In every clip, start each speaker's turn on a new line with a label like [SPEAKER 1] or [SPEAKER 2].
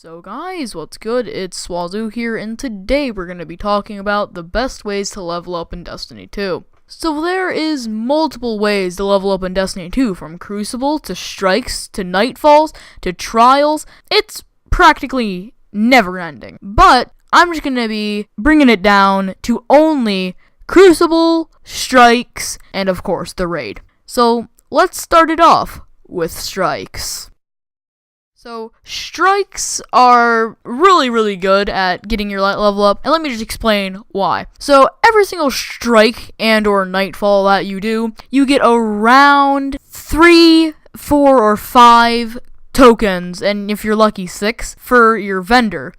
[SPEAKER 1] So guys, what's good? It's Swazoo here, and today we're going to be talking about the best ways to level up in Destiny 2. So there is multiple ways to level up in Destiny 2, from Crucible, to Strikes, to Nightfalls, to Trials. It's practically never ending. But I'm just going to be bringing it down to only Crucible, Strikes, and of course the Raid. So let's start it off with Strikes. So, strikes are really good at getting your level up, and let me just explain why. So, every single strike and or nightfall that you do, you get around 3, 4, or 5 tokens, and if you're lucky, 6, for your vendor.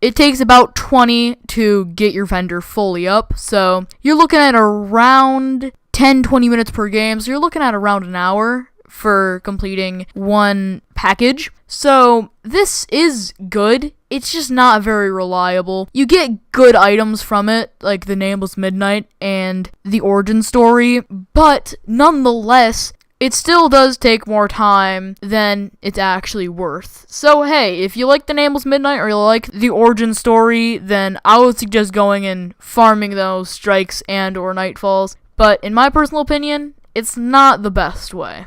[SPEAKER 1] It takes about 20 to get your vendor fully up, so you're looking at around 10-20 minutes per game, so you're looking at around an hour for completing one package. So this is good, it's just not very reliable. You get good items from it, like the Nameless Midnight and the origin story, but nonetheless, it still does take more time than it's actually worth. So hey, if you like the Nameless Midnight or you like the origin story, then I would suggest going and farming those strikes and or nightfalls, but in my personal opinion, it's not the best way.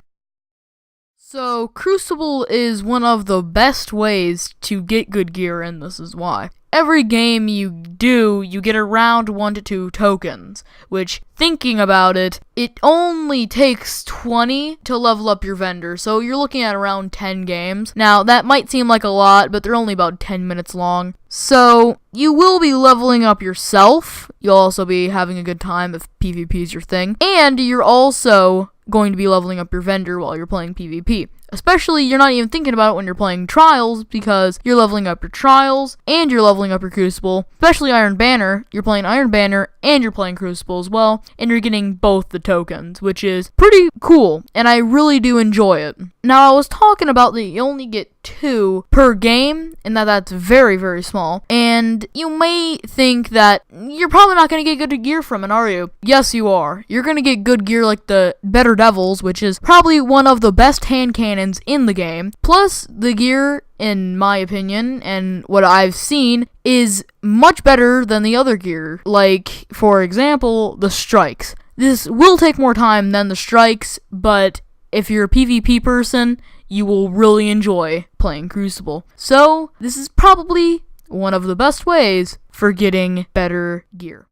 [SPEAKER 1] So, Crucible is one of the best ways to get good gear, and this is why. Every game you do, you get around 1 to 2 tokens, which, thinking about it, it only takes 20 to level up your vendor, so you're looking at around 10 games. Now, that might seem like a lot, but they're only about 10 minutes long. So, you will be leveling up yourself, you'll also be having a good time if PvP is your thing, and you're also going to be leveling up your vendor while you're playing PvP. Especially, you're not even thinking about it when you're playing Trials, because you're leveling up your Trials, and you're leveling up your Crucible. Especially Iron Banner, you're playing Iron Banner, and you're playing Crucible as well, and you're getting both the tokens, which is pretty cool, and I really do enjoy it. Now, I was talking about that you only get 2 per game, and that's very small, and you may think that you're probably not going to get good gear from it, are you? Yes, you are. You're going to get good gear like the Better Devils, which is probably one of the best hand cannons in the game, plus the gear, in my opinion, and what I've seen, is much better than the other gear, like, for example, the Strikes. This will take more time than the Strikes, but if you're a PvP person, you will really enjoy playing Crucible. So, this is probably one of the best ways for getting better gear.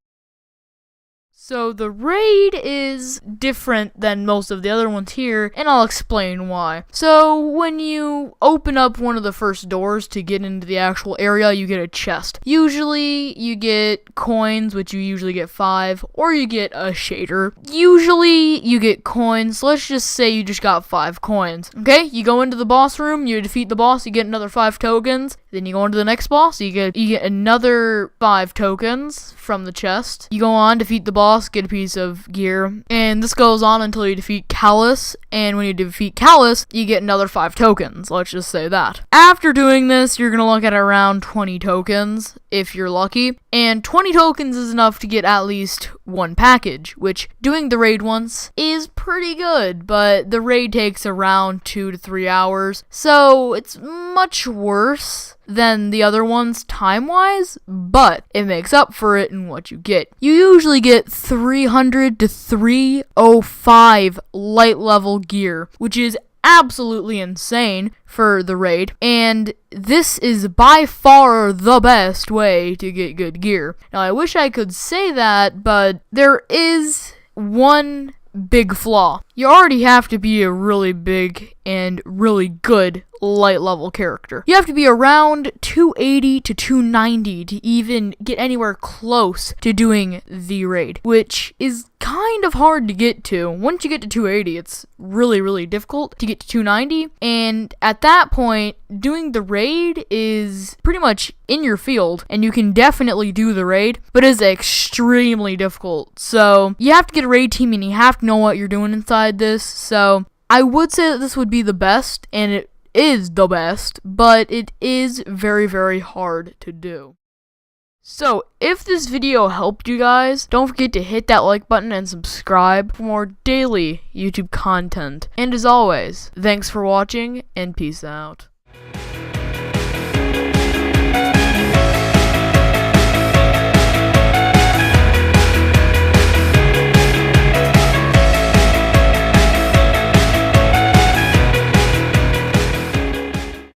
[SPEAKER 1] So the raid is different than most of the other ones here, and I'll explain why. So when you open up one of the first doors to get into the actual area, you get a chest. Usually you get coins, which you usually get 5, or you get a shader. Usually you get coins, so let's just say you just got 5 coins. Okay, you go into the boss room, you defeat the boss, you get another 5 tokens. Then you go into the next boss, you get another 5 tokens from the chest. You go on, defeat the boss, get a piece of gear, and this goes on until you defeat Callus, and when you defeat Callus, you get another 5 tokens, let's just say that. After doing this, you're gonna look at around 20 tokens, if you're lucky, and 20 tokens is enough to get at least one package, which, doing the raid once, is pretty good, but the raid takes around 2 to 3 hours, so it's much worse than the other ones time-wise, but it makes up for it in what you get. You usually get 300 to 305 light level gear, which is absolutely insane for the raid, and this is by far the best way to get good gear. Now, I wish I could say that, but there is one big flaw. You already have to be a really big and really good light level character. You have to be around 280 to 290 to even get anywhere close to doing the raid, which is kind of hard to get to. Once you get to 280, it's really difficult to get to 290, and at that point, doing the raid is pretty much in your field, and you can definitely do the raid, but it is extremely difficult. So, you have to get a raid team, and you have to know what you're doing inside this, so I would say that this would be the best, and it is the best, but it is very hard to do. So, if this video helped you guys, don't forget to hit that like button and subscribe for more daily YouTube content. And as always, thanks for watching, and peace out.